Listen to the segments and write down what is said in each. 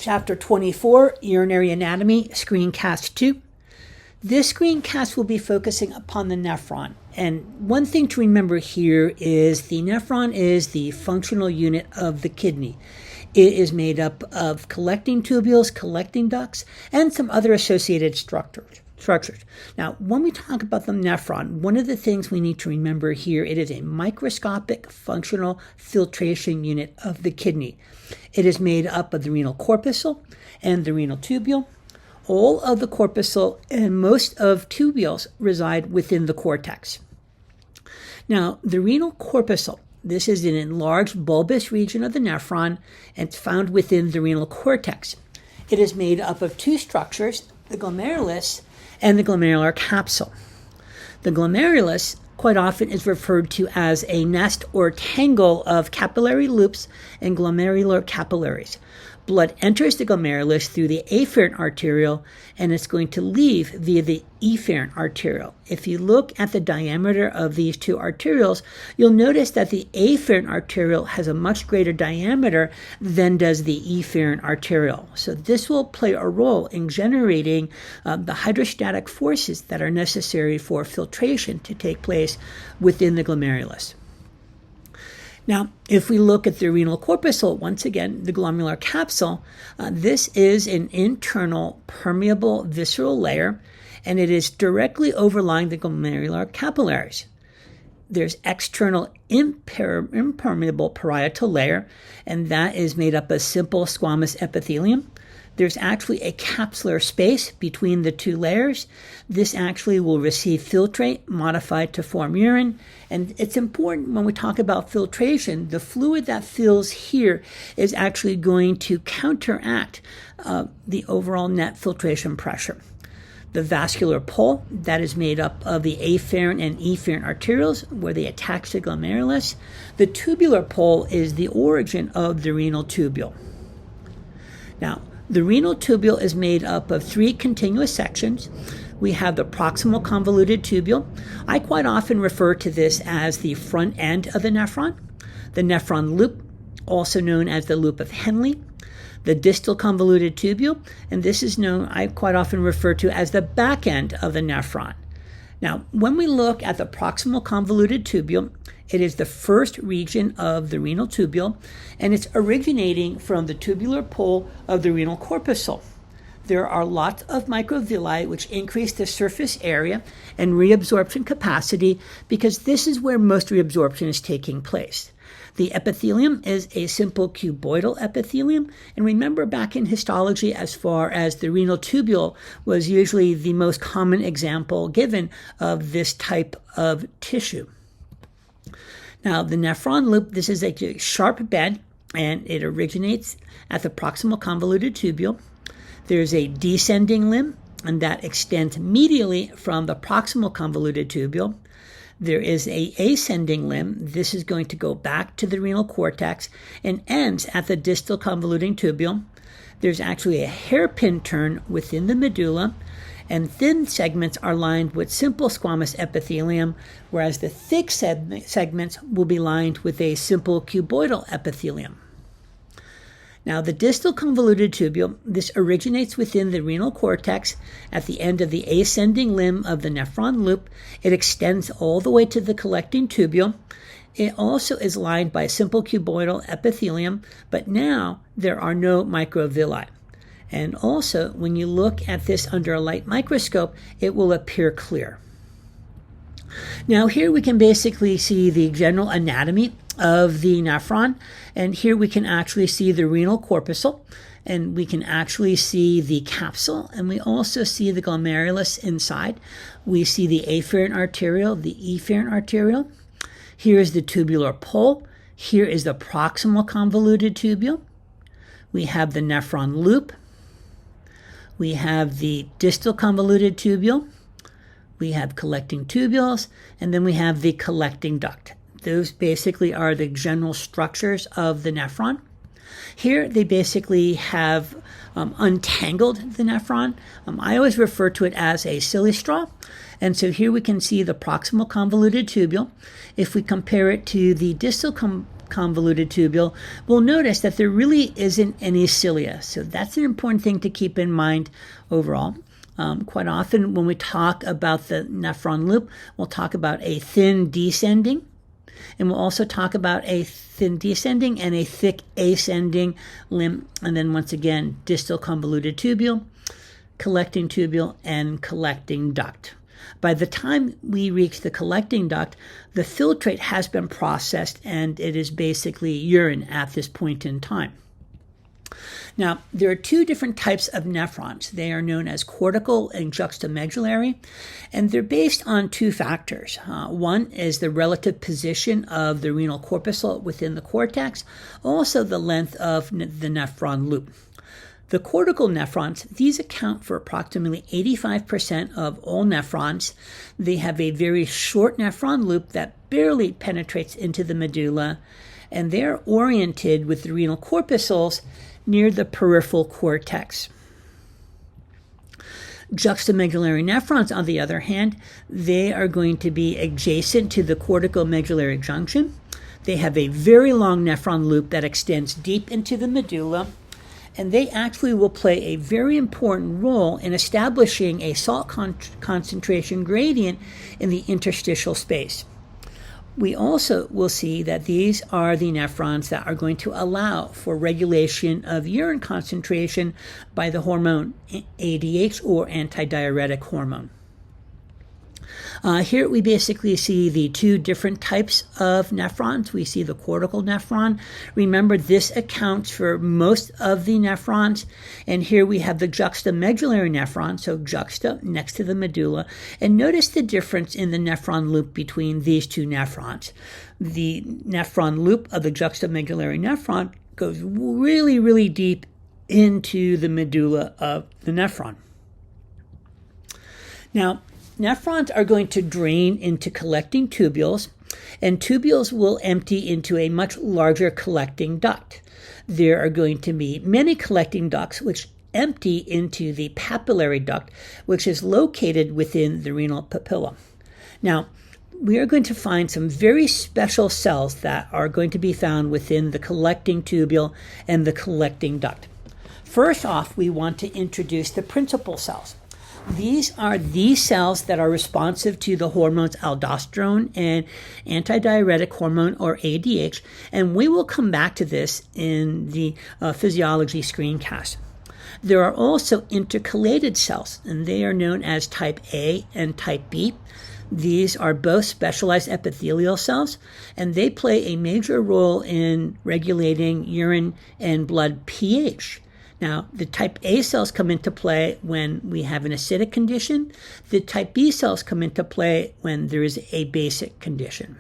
Chapter 24, Urinary Anatomy, Screencast 2. This screencast will be focusing upon the nephron. And one thing to remember here is the nephron is the functional unit of the kidney. It is made up of collecting tubules, collecting ducts, and some other associated structures. Now, when we talk about the nephron, one of the things we need to remember here, it is a microscopic functional filtration unit of the kidney. It is made up of the renal corpuscle and the renal tubule. All of the corpuscle and most of tubules reside within the cortex. Now, the renal corpuscle, this is an enlarged bulbous region of the nephron, and it's found within the renal cortex. It is made up of two structures, the glomerulus and the glomerular capsule. The glomerulus quite often is referred to as a nest or tangle of capillary loops and glomerular capillaries. Blood enters the glomerulus through the afferent arteriole, and it's going to leave via the efferent arteriole. If you look at the diameter of these two arterioles, you'll notice that the afferent arteriole has a much greater diameter than does the efferent arteriole. So this will play a role in generating the hydrostatic forces that are necessary for filtration to take place within the glomerulus. Now, if we look at the renal corpuscle, once again, the glomerular capsule, this is an internal permeable visceral layer, and it is directly overlying the glomerular capillaries. There's external impermeable parietal layer, and that is made up of simple squamous epithelium. There's actually a capsular space between the two layers. This actually will receive filtrate modified to form urine. And it's important when we talk about filtration, the fluid that fills here is actually going to counteract the overall net filtration pressure. The vascular pole, that is made up of the afferent and efferent arterioles where they attach the glomerulus. The tubular pole is the origin of the renal tubule. Now, the renal tubule is made up of three continuous sections. We have the proximal convoluted tubule. I quite often refer to this as the front end of the nephron loop, also known as the loop of Henle, the distal convoluted tubule, and this is known, I quite often refer to as the back end of the nephron. Now, when we look at the proximal convoluted tubule, it is the first region of the renal tubule, and it's originating from the tubular pole of the renal corpuscle. There are lots of microvilli which increase the surface area and reabsorption capacity because this is where most reabsorption is taking place. The epithelium is a simple cuboidal epithelium, and remember back in histology as far as the renal tubule was usually the most common example given of this type of tissue. Now, the nephron loop, this is a sharp bend, and it originates at the proximal convoluted tubule. There's a descending limb, and that extends medially from the proximal convoluted tubule. There is a ascending limb. This is going to go back to the renal cortex and ends at the distal convoluting tubule. There's actually a hairpin turn within the medulla, and thin segments are lined with simple squamous epithelium, whereas the thick segments will be lined with a simple cuboidal epithelium. Now, the distal convoluted tubule, this originates within the renal cortex at the end of the ascending limb of the nephron loop. It extends all the way to the collecting tubule. It also is lined by simple cuboidal epithelium, but now there are no microvilli. And also, when you look at this under a light microscope, it will appear clear. Now, here we can basically see the general anatomy of the nephron, and here we can actually see the renal corpuscle, and we can actually see the capsule, and we also see the glomerulus inside. We see the afferent arteriole, the efferent arteriole. Here is the tubular pole. Here is the proximal convoluted tubule. We have the nephron loop. We have the distal convoluted tubule. We have collecting tubules, and then we have the collecting duct. Those basically are the general structures of the nephron. Here they basically have untangled the nephron. I always refer to it as a silly straw. And so here we can see the proximal convoluted tubule. If we compare it to the distal convoluted tubule, we'll notice that there really isn't any cilia. So that's an important thing to keep in mind overall. Quite often when we talk about the nephron loop, we'll talk about a thin descending, and we'll also talk about a thin descending and a thick ascending limb, and then once again, distal convoluted tubule, collecting tubule, and collecting duct. By the time we reach the collecting duct, the filtrate has been processed and it is basically urine at this point in time. Now, there are two different types of nephrons. They are known as cortical and juxtamedullary, and they're based on two factors. One is the relative position of the renal corpuscle within the cortex, also the length of the nephron loop. The cortical nephrons, these account for approximately 85% of all nephrons. They have a very short nephron loop that barely penetrates into the medulla, and they're oriented with the renal corpuscles near the peripheral cortex. Juxtamedullary nephrons, on the other hand, they are going to be adjacent to the corticomedullary junction. They have a very long nephron loop that extends deep into the medulla, and they actually will play a very important role in establishing a salt concentration gradient in the interstitial space. We also will see that these are the nephrons that are going to allow for regulation of urine concentration by the hormone ADH, or antidiuretic hormone. Here we basically see the two different types of nephrons. We see the cortical nephron. Remember, this accounts for most of the nephrons. And here we have the juxtamedullary nephron, so juxta next to the medulla. And notice the difference in the nephron loop between these two nephrons. The nephron loop of the juxtamedullary nephron goes really, really deep into the medulla of the nephron. Now, nephrons are going to drain into collecting tubules, and tubules will empty into a much larger collecting duct. There are going to be many collecting ducts which empty into the papillary duct, which is located within the renal papilla. Now, we are going to find some very special cells that are going to be found within the collecting tubule and the collecting duct. First off, we want to introduce the principal cells. These are the cells that are responsive to the hormones aldosterone and antidiuretic hormone, or ADH, and we will come back to this in the physiology screencast. There are also intercalated cells, and they are known as type A and type B. These are both specialized epithelial cells, and they play a major role in regulating urine and blood pH. Now, the type A cells come into play when we have an acidic condition. The type B cells come into play when there is a basic condition.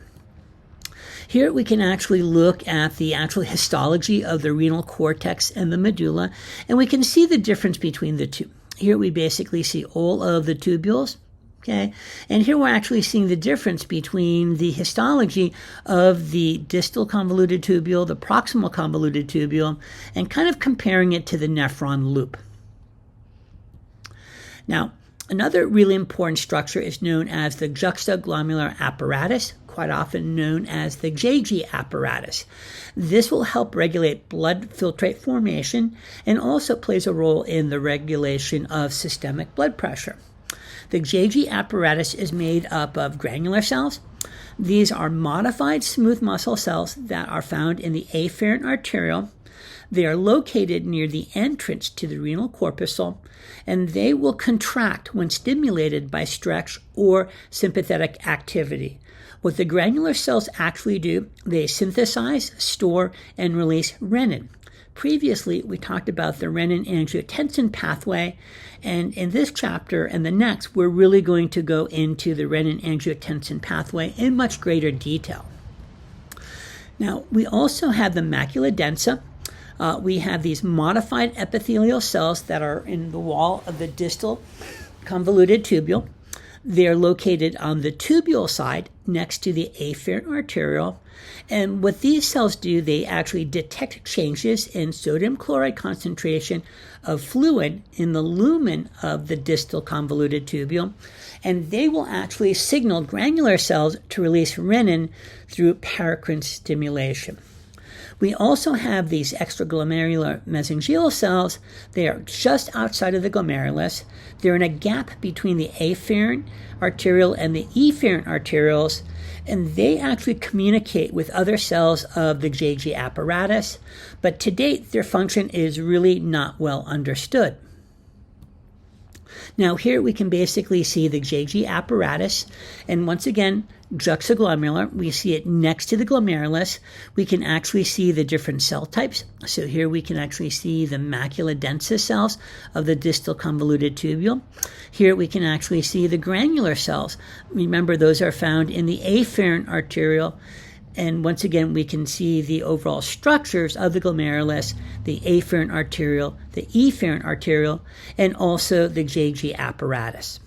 Here we can actually look at the actual histology of the renal cortex and the medulla, and we can see the difference between the two. Here we basically see all of the tubules. Okay, and here we're actually seeing the difference between the histology of the distal convoluted tubule, the proximal convoluted tubule, and kind of comparing it to the nephron loop. Now, another really important structure is known as the juxtaglomerular apparatus, quite often known as the JG apparatus. This will help regulate blood filtrate formation and also plays a role in the regulation of systemic blood pressure. The JG apparatus is made up of granular cells. These are modified smooth muscle cells that are found in the afferent arteriole. They are located near the entrance to the renal corpuscle, and they will contract when stimulated by stretch or sympathetic activity. What the granular cells actually do, they synthesize, store, and release renin. Previously, we talked about the renin-angiotensin pathway, and in this chapter and the next, we're really going to go into the renin-angiotensin pathway in much greater detail. Now, we also have the macula densa. We have these modified epithelial cells that are in the wall of the distal convoluted tubule. They're located on the tubule side next to the afferent arteriole. And what these cells do, they actually detect changes in sodium chloride concentration of fluid in the lumen of the distal convoluted tubule. And they will actually signal granular cells to release renin through paracrine stimulation. We also have these extraglomerular mesangial cells. They are just outside of the glomerulus. They're in a gap between the afferent arteriole and the efferent arterioles, and they actually communicate with other cells of the Golgi apparatus, but to date their function is really not well understood. Now here we can basically see the Golgi apparatus, and once again, juxtaglomerular. We see it next to the glomerulus. We can actually see the different cell types. So here we can actually see the macula densa cells of the distal convoluted tubule. Here we can actually see the granular cells. Remember, those are found in the afferent arteriole. And once again, we can see the overall structures of the glomerulus, the afferent arteriole, the efferent arteriole, and also the Golgi apparatus.